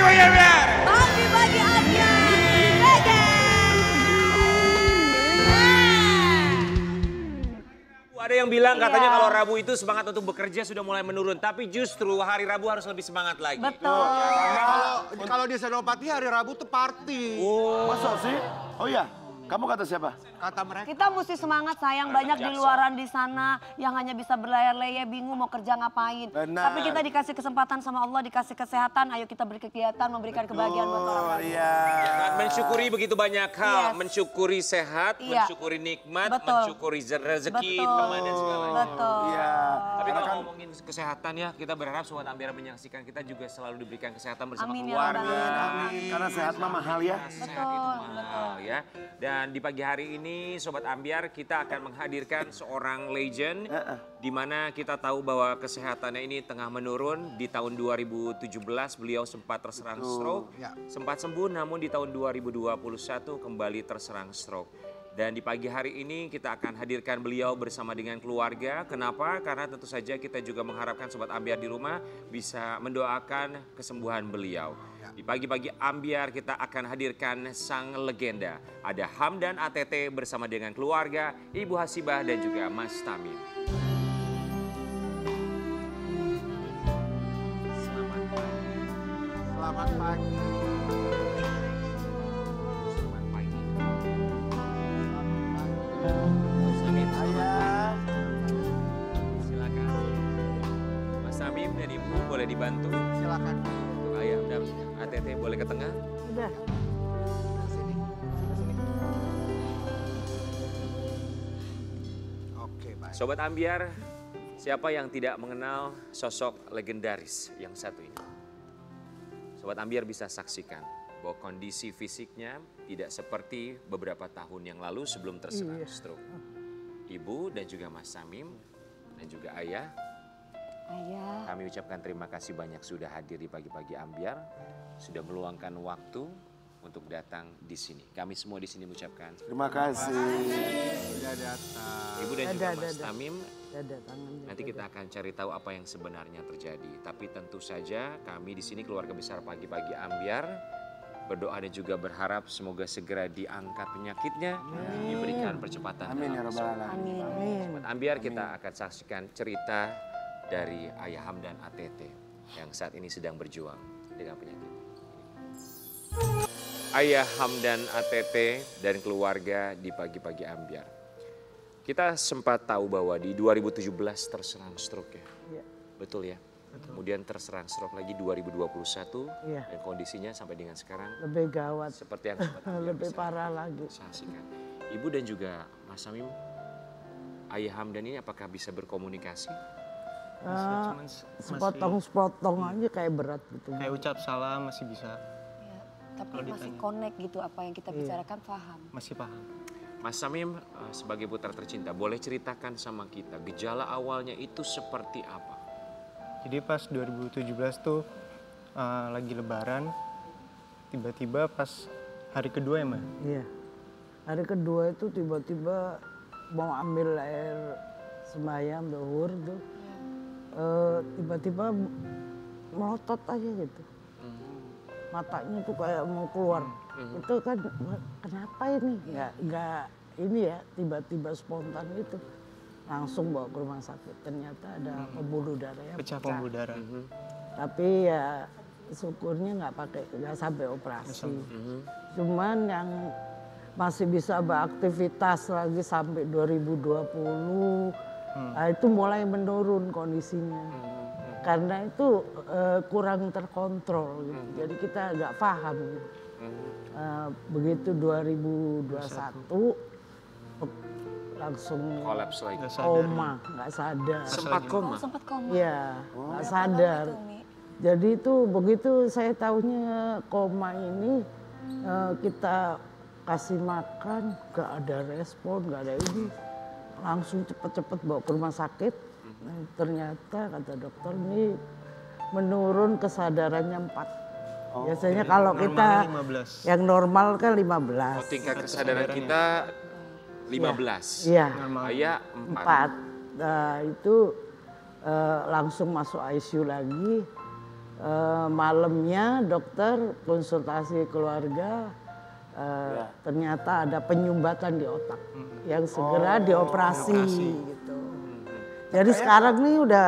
pagi Ambyar. Pagi-pagi Ambyar. Ada yang bilang katanya kalau Rabu itu semangat untuk bekerja sudah mulai menurun. Tapi justru hari Rabu harus lebih semangat lagi. Betul. Kalau di Senopati hari Rabu tuh party. Masa sih? Oh iya, kamu kata siapa? Kata mereka. Kita mesti semangat sayang, banyak di luaran di sana yang hanya bisa berlayar-layar bingung mau kerja ngapain. Benar. Tapi kita dikasih kesempatan sama Allah, dikasih kesehatan, ayo kita berkegiatan memberikan kebahagiaan buat orang lain. Iya. Dan mensyukuri begitu banyak hal. Yes. Mensyukuri sehat, Iya. mensyukuri nikmat, Betul. mensyukuri rezeki, Betul. teman dan segalanya. Betul. Iya. Tapi kalau ngomongin kesehatan ya, kita berharap Sobat Ambyar menyaksikan kita juga selalu diberikan kesehatan bersama Amin ya keluarga. Rabbal Alamin. Karena sehat mah mahal ya. Sehat itu mahal ya. Dan di pagi hari ini Sobat Ambyar kita akan menghadirkan seorang legend di mana kita tahu bahwa kesehatannya ini tengah menurun. Di tahun 2017 beliau sempat terserang stroke, sempat sembuh, namun di tahun 2021 kembali terserang stroke. Dan di pagi hari ini kita akan hadirkan beliau bersama dengan keluarga. Kenapa? Karena tentu saja kita juga mengharapkan Sobat Ambyar di rumah bisa mendoakan kesembuhan beliau. Di pagi-pagi Ambyar kita akan hadirkan sang legenda. Ada Hamdan ATT bersama dengan keluarga, Ibu Hasibah dan juga Mas Tamim. Selamat pagi. Selamat pagi. Selamat pagi. Mas Tamim, Ayah. silakan. Mas Tamim dan Ibu boleh dibantu. Silakan. Untuk Ayah dan ATT boleh ke tengah. Udah. Oke, baik. Sobat Ambyar, siapa yang tidak mengenal sosok legendaris yang satu ini? Sobat Ambyar bisa saksikan bahwa kondisi fisiknya tidak seperti beberapa tahun yang lalu sebelum terserang stroke. Ibu dan juga Mas Tamim dan juga Ayah, Ayah. kami ucapkan terima kasih banyak sudah hadir di pagi-pagi Ambyar, sudah meluangkan waktu untuk datang di sini. Kami semua di sini mengucapkan Terima kasih. Sudah datang. Ibu dan juga Mas Tamim. Ada tangannya. Nanti kita akan cari tahu apa yang sebenarnya terjadi. Tapi tentu saja kami di sini keluarga besar pagi-pagi Ambyar berdoa dan juga berharap semoga segera diangkat penyakitnya, diberikan percepatan. Amin ya rabbal alamin. Amin. Sobat Ambyar kita akan saksikan cerita dari Ayah Hamdan ATT yang saat ini sedang berjuang dengan penyakit. Ayah Hamdan ATT dan keluarga di pagi-pagi Ambyar. Kita sempat tahu bahwa di 2017 terserang stroke ya. Iya. Betul ya? Kemudian terserang stroke lagi 2021 Iya. dan kondisinya sampai dengan sekarang Lebih gawat, seperti yang Sobat Ambyar lebih bisa parah lagi. saksikan. Ibu dan juga Mas Tamim, Ayah Hamdan ini apakah bisa berkomunikasi? Cuman Sepotong-sepotong aja kayak berat gitu. kayak ucap salam masih bisa, Ya, tapi Kalau masih ditanya. connect gitu apa yang kita bicarakan paham. masih paham. Mas Tamim sebagai putra tercinta boleh ceritakan sama kita gejala awalnya itu seperti apa? Jadi pas 2017 tuh lagi lebaran, tiba-tiba pas hari kedua ya Mbak, Iya. Hari kedua itu tiba-tiba mau ambil air sembahyang zuhur tuh. Tiba-tiba melotot aja gitu. Matanya tuh kayak mau keluar. Itu kan kenapa ini? Nggak ini ya tiba-tiba spontan gitu. Langsung bawa ke rumah sakit. Ternyata ada pembuluh darah yang pecah pembuluh darah. Tapi ya syukurnya nggak sampai operasi. Cuman yang masih bisa beraktivitas lagi sampai 2020, nah itu mulai menurun kondisinya. Karena itu kurang terkontrol gitu. Jadi kita nggak paham gitu. Begitu 2021 langsung Kolaps lagi. Nggak sadar. koma, nggak sadar. Sempat koma. Sempat koma. Iya, nggak sadar. Itu, Mi. Jadi itu begitu saya tahunya koma ini kita kasih makan, nggak ada respon, nggak ada ini, langsung cepet-cepet bawa ke rumah sakit. Nah, ternyata kata dokter ini menurun kesadarannya 4. Biasanya kalau kita Normalnya 15. yang normal kan 15. Tingkat kesadaran kita 15. Iya. Normal. Ayah 4. 4. Nah, itu langsung masuk ICU lagi. Malamnya dokter konsultasi keluarga, ternyata ada penyumbatan di otak yang segera dioperasi gitu. Jadi sekarang nih udah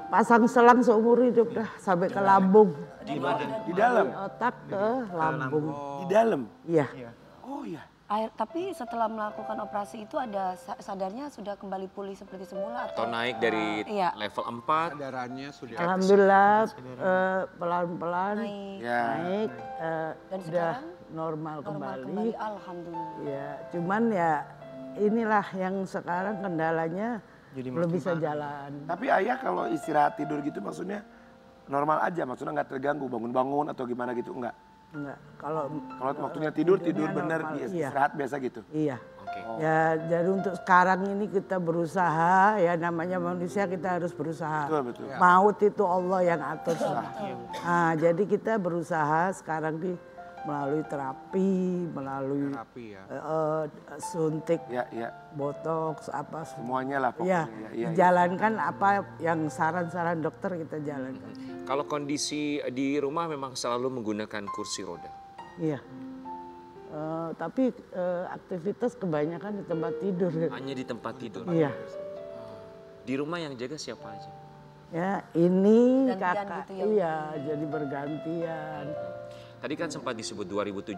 pasang selang seumur hidup dah sampai ke lambung. Di dalam. Dari otak ke lambung. Di dalam. Iya. Oh iya. Tapi setelah melakukan operasi itu ada sadarnya sudah kembali pulih seperti semula Atau naik dari iya. level 4. Kesadarannya sudah. Alhamdulillah pelan-pelan naik naik, dan udah sekarang normal normal kembali. kembali, alhamdulillah. Ya, cuman ya inilah yang sekarang kendalanya Jadi belum makin bisa parah. jalan. Tapi ayah kalau istirahat tidur gitu maksudnya normal aja, maksudnya nggak terganggu bangun-bangun atau gimana gitu enggak? Enggak, kalau Waktunya tidur tidurnya bener, normal, istirahat biasa gitu. Iya. Oke. Ya, jadi untuk sekarang ini kita berusaha, ya namanya manusia kita harus berusaha. Betul, betul. Maut itu Allah yang atur. Nah, jadi kita berusaha sekarang melalui terapi, melalui Terapi ya. suntik, Ya, ya. botox, apa Semuanya lah ya, pokoknya. Ya, dijalankan apa yang saran-saran dokter kita jalankan. Kalau kondisi di rumah memang selalu menggunakan kursi roda. Iya. Tapi aktivitas kebanyakan di tempat tidur. Hanya di tempat tidur. Iya. Di rumah yang jaga siapa aja? Ya, ini Gantian kakak. gitu ya? Iya, jadi bergantian. Tadi kan sempat disebut 2017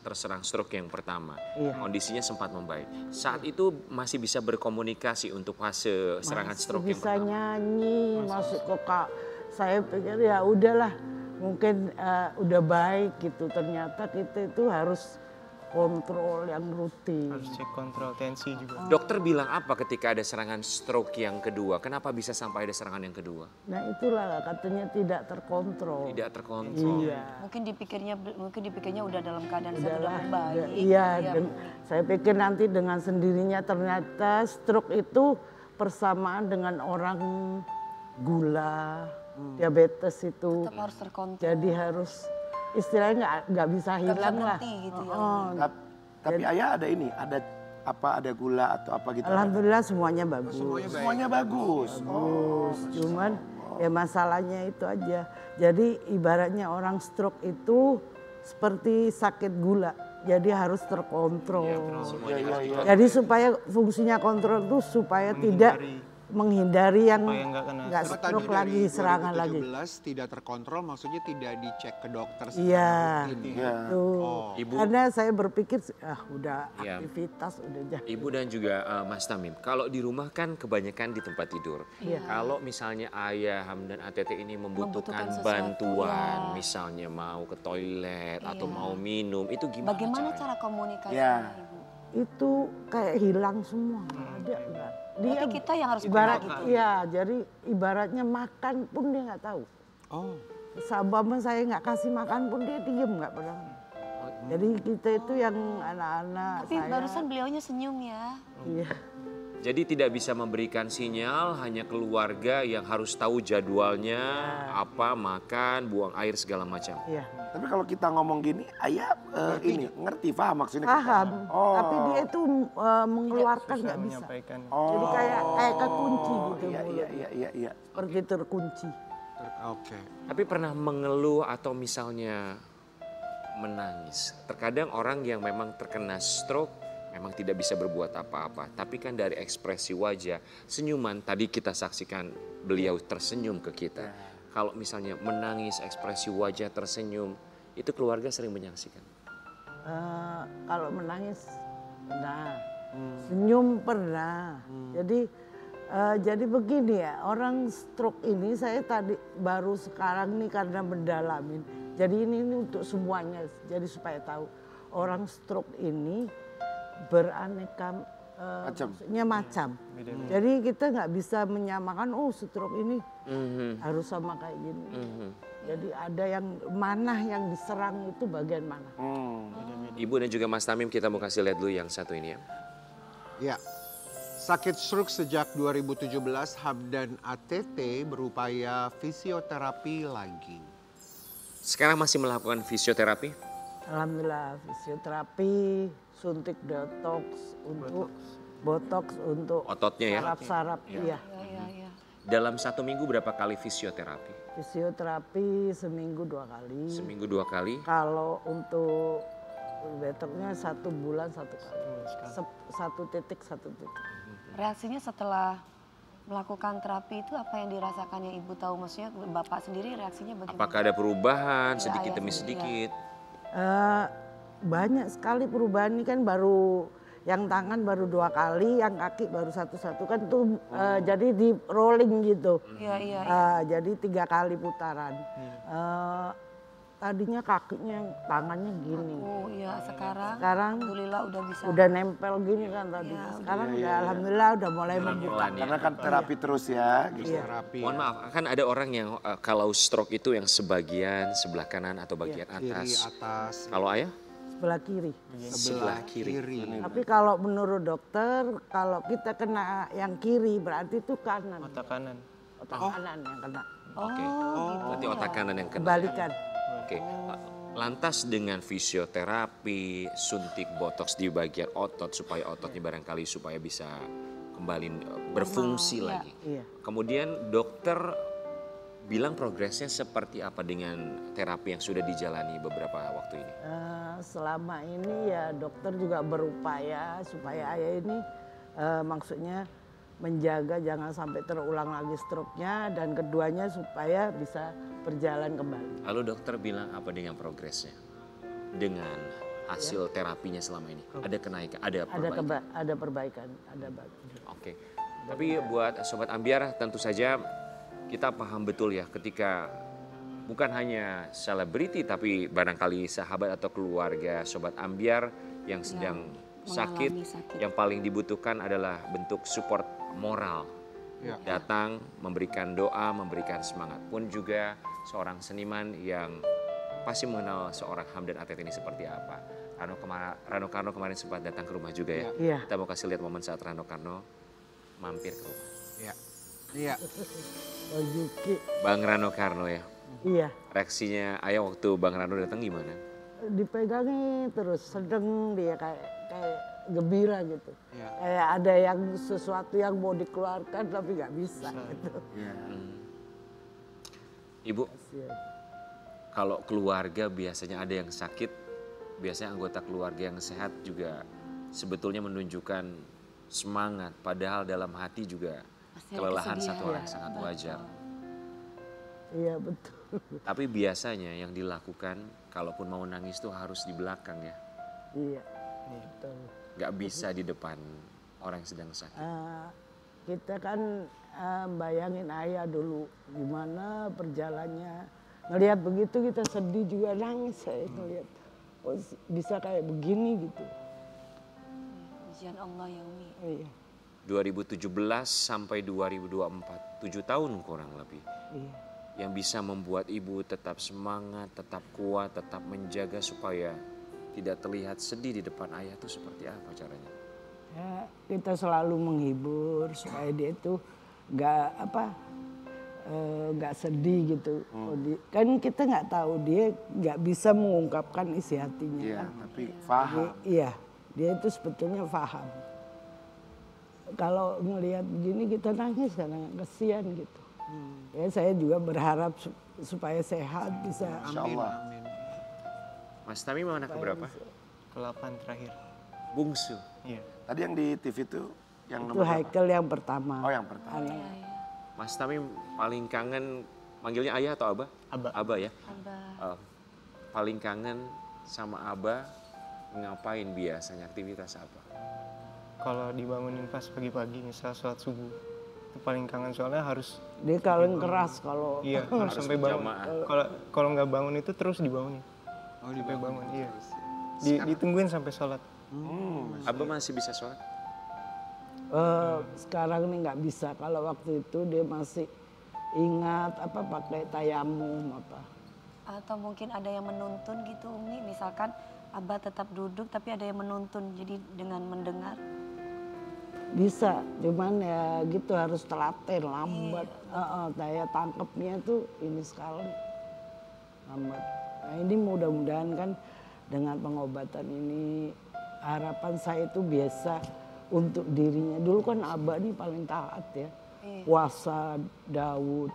terserang stroke yang pertama. Iya. Kondisinya sempat membaik. Saat itu masih bisa berkomunikasi untuk fase serangan stroke yang Bisa pertama. nyanyi, masuk ke kak. Saya pikir ya udahlah, mungkin udah baik gitu. Ternyata kita itu harus kontrol yang rutin. Harus cek kontrol tensi juga. Dokter bilang apa ketika ada serangan stroke yang kedua? Kenapa bisa sampai ada serangan yang kedua? Nah itulah katanya tidak terkontrol. Tidak terkontrol. Iya. Mungkin dipikirnya udah dalam keadaan saya udah Udahlah, membaik. iya, saya pikir nanti dengan sendirinya ternyata stroke itu persamaan dengan orang gula, diabetes itu. Tetap harus terkontrol. Jadi harus istilahnya nggak bisa Nggak bisa hilang lah. berhenti gitu ya. Tapi ayah ada ini, ada gula atau apa gitu? Alhamdulillah semuanya bagus. Semuanya bagus. Oh. Cuman ya masalahnya itu aja. Jadi ibaratnya orang stroke itu seperti sakit gula. Jadi harus terkontrol. Iya. Jadi supaya fungsinya kontrol itu supaya tidak menghindari yang Supaya nggak kena nggak Tadi stroke dari lagi, serangan lagi. 2017 tidak terkontrol maksudnya tidak dicek ke dokter Iya. secara rutin ya? Iya. Tuh. Ibu, Karena saya berpikir udah Iya. aktivitas udah jadi. Ibu dan juga Mas Tamim, kalau di rumah kan kebanyakan di tempat tidur. Iya. Kalau misalnya Ayah Hamdan ATT ini membutuhkan Membutuhkan sesuatu, bantuan, iya. misalnya mau ke toilet atau Iya. mau minum, itu gimana Bagaimana caranya? cara komunikasinya, Ya. Ibu? Itu kayak hilang semua, nggak ada enggak. Dia Berarti kita yang harus ibarat peka gitu. iya, jadi ibaratnya makan pun dia nggak tahu. Oh, Sabama saya nggak kasih makan pun dia diem nggak pernah. Jadi kita itu yang anak-anak Tapi saya. barusan beliaunya senyum ya. Iya. Jadi tidak bisa memberikan sinyal, hanya keluarga yang harus tahu jadwalnya, apa, makan, buang air, segala macam. Iya. Tapi kalau kita ngomong gini, ayah ini ngerti, paham maksudnya? Paham. Oh. Tapi dia itu mengeluarkan nggak bisa. Menyampaikan. Jadi kayak kekunci gitu Iya, mulut. iya. Seperti terkunci. oke. Tapi pernah mengeluh atau misalnya menangis. Terkadang orang yang memang terkena stroke memang tidak bisa berbuat apa-apa. Tapi kan dari ekspresi wajah, senyuman, tadi kita saksikan beliau tersenyum ke kita. Kalau misalnya menangis, ekspresi wajah tersenyum, itu keluarga sering menyaksikan. Kalau menangis pernah, senyum pernah. Jadi begini ya, orang stroke ini saya tadi baru sekarang nih karena mendalamin. Jadi ini untuk semuanya, jadi supaya tahu orang stroke ini beraneka maksudnya macam. Jadi kita nggak bisa menyamakan, stroke ini harus sama kayak gini. Jadi ada yang mana yang diserang itu bagian mana. Ibu dan juga Mas Tamim, kita mau kasih lihat dulu yang satu ini ya. Ya, sakit stroke sejak 2017, Hamdan ATT berupaya fisioterapi lagi. Sekarang masih melakukan fisioterapi? Alhamdulillah fisioterapi, suntik botox untuk Ototnya ya? saraf-saraf. Iya. Iya. Dalam 1 minggu berapa kali fisioterapi? Fisioterapi seminggu 2 kali. Seminggu 2 kali. Kalau untuk betoknya 1 bulan 1 kali. 1 titik 1 titik. Reaksinya setelah melakukan terapi itu apa yang dirasakan yang Ibu tahu? Maksudnya Bapak sendiri reaksinya bagaimana? Apakah ada perubahan Ya, sedikit ayah demi sendiri, sedikit? Banyak sekali perubahan ini kan baru yang tangan baru 2 kali, yang kaki baru 1 kan tuh jadi di rolling gitu. Iya, iya. Jadi 3 kali putaran. Tadinya kakinya, tangannya gini. Oh iya, sekarang Sekarang alhamdulillah udah bisa. udah nempel gini kan tadi. Iya, Sekarang udah alhamdulillah udah mulai membuka. Pelan-pelan ya. Karena kan terapi terus ya. Gitu. Terapi. Mohon maaf, kan ada orang yang kalau stroke itu yang sebagian sebelah kanan atau bagian Kiri, atas. atas, Kalau ayah? Sebelah kiri. Sebelah kiri. Tapi kalau menurut dokter, kalau kita kena yang kiri berarti itu kanan. Otak kanan. Otak kanan yang kena. Oke. Berarti otak kanan yang kena. Kebalikan. Oke. Lantas dengan fisioterapi, suntik botox di bagian otot supaya ototnya barangkali supaya bisa kembali berfungsi lagi. Iya. Kemudian dokter bilang progresnya seperti apa dengan terapi yang sudah dijalani beberapa waktu ini? Selama ini ya dokter juga berupaya supaya ayah ini maksudnya menjaga jangan sampai terulang lagi stroke-nya dan keduanya supaya bisa berjalan kembali. Lalu dokter bilang apa dengan progresnya? Dengan hasil terapinya selama ini? Ada kenaikan? Ada perbaikan? Ada perbaikan, ada bagus. Oke. Tapi buat Sobat Ambiar tentu saja kita paham betul ya ketika bukan hanya selebriti tapi barangkali sahabat atau keluarga Sobat Ambiar yang sedang sakit, yang paling dibutuhkan adalah bentuk support moral. Ya. Datang, memberikan doa, memberikan semangat. Pun juga seorang seniman yang pasti mengenal seorang Hamdan Atet ini seperti apa. Rano Karno kemarin sempat datang ke rumah juga ya. Iya. Kita mau kasih lihat momen saat Rano Karno mampir ke rumah. Iya. Iya. Oh Yuki, Bang Rano Karno ya. iya. Reaksinya ayah waktu Bang Rano datang gimana? Dipegangin terus, sedang dia kayak gembira gitu. Iya. Kayak ada yang sesuatu yang mau dikeluarkan tapi nggak bisa gitu. Ibu, kalau keluarga biasanya ada yang sakit, biasanya anggota keluarga yang sehat juga sebetulnya menunjukkan semangat. Padahal dalam hati juga Pasti ada kelelahan kesedihan. satu orang sangat wajar. Iya betul. Tapi biasanya yang dilakukan kalaupun mau nangis tuh harus di belakang ya. Iya, betul. Gak bisa di depan orang yang sedang sakit. Kita kan bayangin ayah dulu gimana perjalannya. Ngelihat begitu kita sedih juga nangis saya ngelihat. Oh, bisa kayak begini gitu. Ujian Allah ya Umi. Iya. 2017 sampai 2024, 7 tahun kurang lebih. Iya. Yang bisa membuat ibu tetap semangat, tetap kuat, tetap menjaga supaya tidak terlihat sedih di depan ayah itu seperti apa caranya? Ya, kita selalu menghibur supaya dia itu nggak sedih gitu. Kan kita nggak tahu dia nggak bisa mengungkapkan isi hatinya. Iya, Kan? tapi paham. Iya, dia itu sebetulnya paham. Kalau ngelihat begini kita nangis karena kesian gitu. Ya saya juga berharap supaya sehat bisa. Insya Allah. Mas Tami mau anak keberapa? Ke-8 terakhir. Bungsu. Iya. Tadi yang di TV itu yang Itu nomor berapa? Haikal yang pertama. Oh yang pertama. Anak. Mas Tami paling kangen, manggilnya ayah atau abah? Abah. Abah ya. Abah. Paling kangen sama abah ngapain biasanya, aktivitas apa? Kalau dibangunin pas pagi-pagi misal sholat subuh. Itu paling kangen soalnya harus Dia kalau keras kalau iya harus sampai bangun. berjamaah. Kalau nggak bangun itu terus dibangunin. Oh, Sampai bangun iya. Ditungguin sampai sholat. Abah masih bisa sholat? sekarang ini nggak bisa. Kalau waktu itu dia masih ingat apa pakai tayamum apa. Atau mungkin ada yang menuntun gitu Umi, misalkan Abah tetap duduk tapi ada yang menuntun, jadi dengan mendengar. Bisa, cuman ya gitu harus telaten, lambat. Daya tangkapnya tuh ini sekali, lambat. Nah ini mudah-mudahan kan dengan pengobatan ini harapan saya itu biasa untuk dirinya. Dulu kan Abah ini paling taat ya, puasa Daud.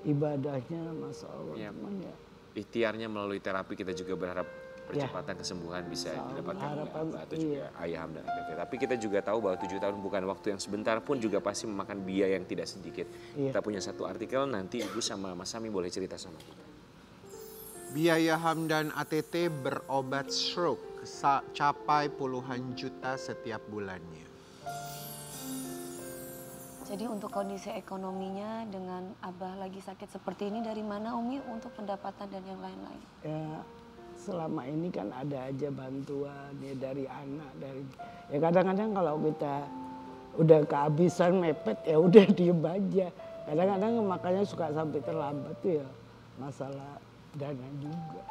ibadahnya Masya Allah. Iya. Cuman ya Ikhtiarnya melalui terapi kita juga berharap percepatan kesembuhan bisa Insya Allah. didapatkan oleh Harapan, Abah atau juga iya. Ayah Hamdan ATT. Tapi kita juga tahu bahwa 7 tahun bukan waktu yang sebentar pun juga pasti memakan biaya yang tidak sedikit. Iya. Kita punya satu artikel, nanti Ibu sama Mas Sami boleh cerita sama kita. Biaya Hamdan ATT berobat stroke capai puluhan juta setiap bulannya. Jadi untuk kondisi ekonominya dengan Abah lagi sakit seperti ini dari mana Umi untuk pendapatan dan yang lain-lain? ya selama ini kan ada aja bantuan ya dari anak ya kadang-kadang kalau kita udah kehabisan mepet ya udah diem aja. Kadang-kadang makanya suka sampai terlambat tuh ya masalah dana juga.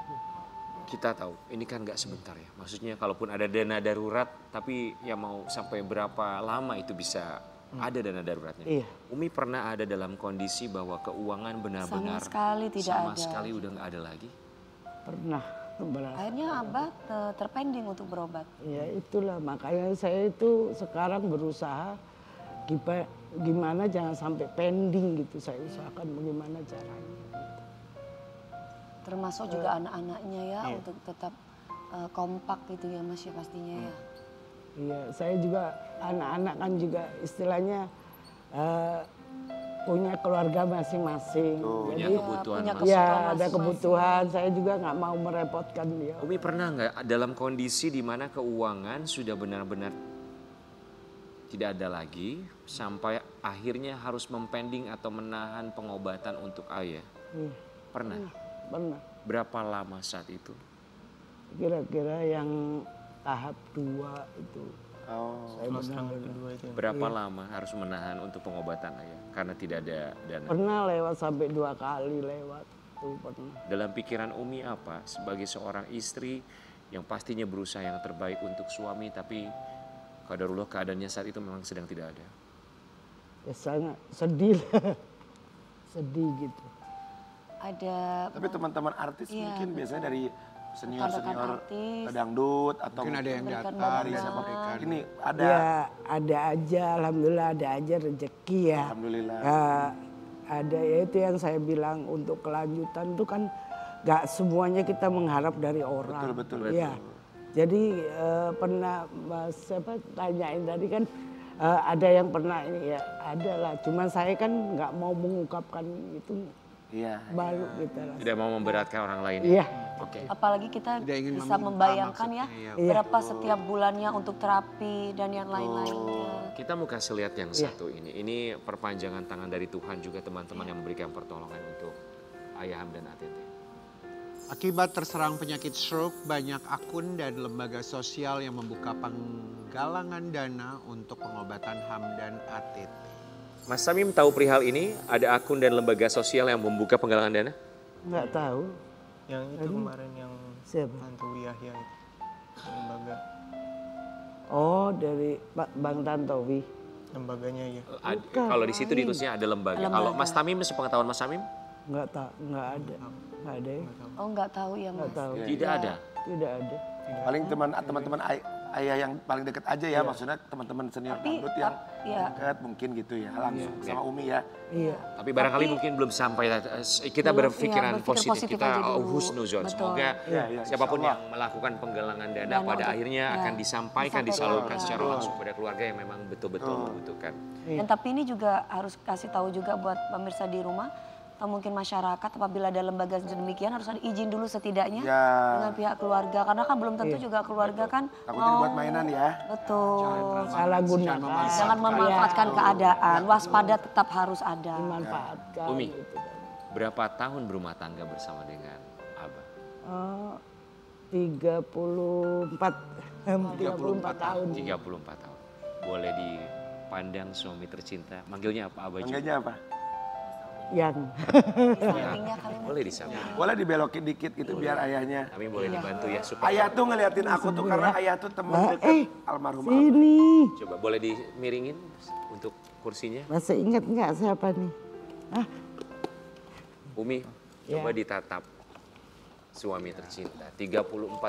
Kita tahu ini kan nggak sebentar ya. Maksudnya kalaupun ada dana darurat, tapi ya mau sampai berapa lama itu bisa ada dana daruratnya. Iya. Umi pernah ada dalam kondisi bahwa keuangan benar-benar Sama sekali tidak sama ada. sekali udah nggak ada lagi. Pernah berasa. Akhirnya Abah terpending untuk berobat. Ya itulah makanya saya itu sekarang berusaha gimana jangan sampai pending gitu. Saya usahakan bagaimana caranya. Termasuk juga anak-anaknya ya untuk tetap kompak gitu ya Mas ya pastinya ya. Iya, saya juga anak-anak kan juga istilahnya punya keluarga masing-masing. Punya Jadi kebutuhan punya masing-masing. ya kebutuhan ada masing-masing. kebutuhan. Saya juga nggak mau merepotkan dia. Umi pernah nggak dalam kondisi di mana keuangan sudah benar-benar tidak ada lagi sampai akhirnya harus mempending atau menahan pengobatan untuk ayah? Iya, Pernah? pernah. Berapa lama saat itu? Kira-kira yang tahap 2 itu. Saya Kalau serangan benar-benar. kedua itu. Berapa lama harus menahan untuk pengobatan ayah karena tidak ada dana? Pernah lewat sampai 2 kali lewat. Tuh pernah. Dalam pikiran Umi apa sebagai seorang istri yang pastinya berusaha yang terbaik untuk suami tapi qadarullah keadaannya saat itu memang sedang tidak ada. Ya sangat sedih lah. Sedih gitu. Ada Tapi teman-teman artis Iya, mungkin biasanya dari senior-senior rekan-rekan artis. dangdut atau Mungkin ada yang Memberikan datang, bantuan. bisa memberikan. ini ada. Ya ada aja, alhamdulillah ada aja rezeki ya. Alhamdulillah. Ya, ada ya itu yang saya bilang untuk kelanjutan itu kan gak semuanya kita mengharap dari orang. Betul. Iya. Jadi pernah Mas siapa tanyain tadi kan ada yang pernah ini ya ada lah. Cuman saya kan nggak mau mengungkapkan itu Iya. baru gitu lah. Tidak mau memberatkan orang lain. ya? Iya. Oke. apalagi kita Tidak ingin bisa meminta membayangkan ya maksudnya, ya. berapa setiap bulannya untuk terapi dan yang lain-lainnya. Kita mau kasih lihat yang satu ini. Ini perpanjangan tangan dari Tuhan juga teman-teman yang memberikan pertolongan untuk Ayah Hamdan ATT. Akibat terserang penyakit stroke, banyak akun dan lembaga sosial yang membuka penggalangan dana untuk pengobatan Hamdan ATT. Mas Samim tahu perihal ini? Ada akun dan lembaga sosial yang membuka penggalangan dana? Nggak tahu Yang itu kemarin yang siapa. Tantowi Yahya itu. Lembaga. Oh dari Bang Tantowi. Lembaganya ya. Kalau di situ ditulisnya ada lembaga. Kalau Mas Tamim, sepengetahuan Mas Samim? Nggak tahu, nggak ada ya. Oh nggak tahu ya Nggak Mas. tahu. Tidak ada. Tidak ada. Paling teman-teman ayah yang paling dekat aja ya, maksudnya teman-teman senior Tapi, dangdut yang ya. dekat mungkin gitu ya, langsung sama Umi ya. Iya. Tapi barangkali mungkin belum sampai. Kita berpikiran berpikir positif. positif Kita aja dulu. husnuzon. Betul. Semoga Iya, siapapun insya yang melakukan penggalangan dana Dana pada untuk- akhirnya ya, akan disampaikan, disampaikan, disalurkan ya. secara langsung pada keluarga yang memang betul-betul membutuhkan. Dan tapi ini juga harus kasih tahu juga buat pemirsa di rumah atau mungkin masyarakat apabila ada lembaga demikian harus ada izin dulu setidaknya Ya. dengan pihak keluarga karena kan belum tentu juga keluarga kan Takutnya dibuat mainan ya. betul Salah gunakan. jangan memanfaatkan keadaan waspada tetap harus ada. Dimanfaatkan. Umi. Gitu kan. Berapa tahun berumah tangga bersama dengan Abah? 34 tahun. 34 tahun. Boleh dipandang suami tercinta. Manggilnya apa Abah juga? Manggilnya apa? Yang Sampingnya kali Boleh disapa. Boleh dibelokin dikit gitu biar ayahnya. Kami boleh dibantu ya supaya. Ayah tuh ngeliatin aku tuh karena ayah tuh teman deket almarhum abah. sini. Coba boleh dimiringin untuk kursinya. Masih ingat nggak siapa nih? Umi, Ya. coba ditatap. Suami tercinta, 34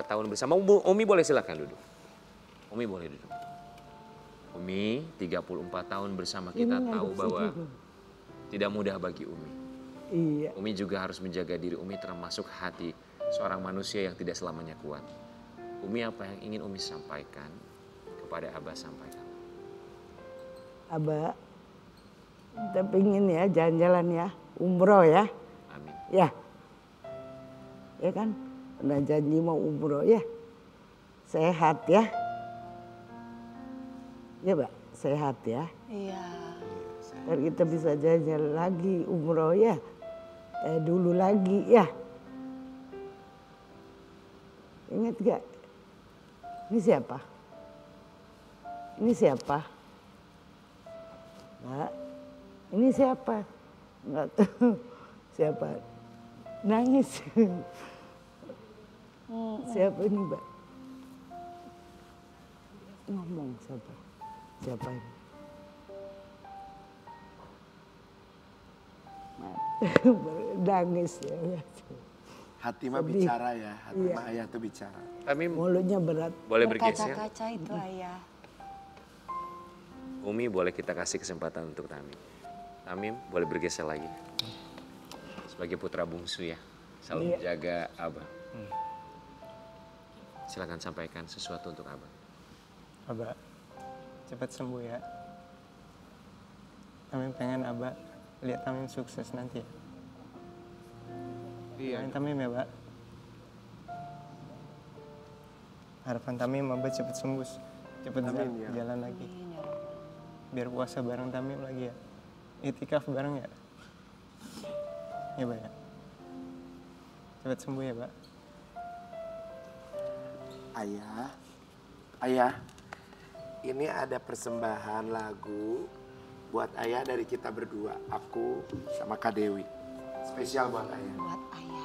tahun bersama. Umi boleh silakan duduk. Umi boleh duduk. Umi, 34 tahun bersama kita Ini tahu ada bahwa situ. tidak mudah bagi Umi. Iya. Umi juga harus menjaga diri Umi termasuk hati seorang manusia yang tidak selamanya kuat. Umi apa yang ingin Umi sampaikan kepada Abah sampaikan. Abah, kita pingin ya jalan-jalan ya, umroh ya. Amin. Ya. Ya kan? Udah janji mau umroh ya. Sehat ya. Ya, Mbak, sehat ya. Iya. Ntar kita bisa jalan-jalan lagi umroh ya. Dulu lagi ya. Ingat gak? Ini siapa? Ini siapa? Mbak, ini siapa? Nggak tahu siapa. Nangis. Siapa ini, Mbak? Ngomong siapa? Siapa ini? Nangis ya. Hati mah Sedih. bicara ya, hati Iya. mah ayah tuh bicara. Tamim Mulutnya berat. boleh bergeser? Berkaca-kaca itu ayah. Umi boleh kita kasih kesempatan untuk Tamim. Tamim boleh bergeser lagi. Sebagai putra bungsu ya, selalu menjaga Abah. Silakan sampaikan sesuatu untuk Abah. Abah, cepat sembuh ya. Tamim pengen Abah lihat Tamim sukses nanti ya. Iya. Doain Tamim ya, Mbak. Harapan Tamim Abah cepat sembuh, cepat Amin, ya. jalan lagi. Amin, ya Rabbal. Biar puasa bareng Tamim lagi ya. Itikaf bareng ya. Ya, Mbak ya. Cepat sembuh ya, Mbak. Ayah, ini ada persembahan lagu buat ayah dari kita berdua, aku sama Kak Dewi. Spesial buat ayah. Buat ayah.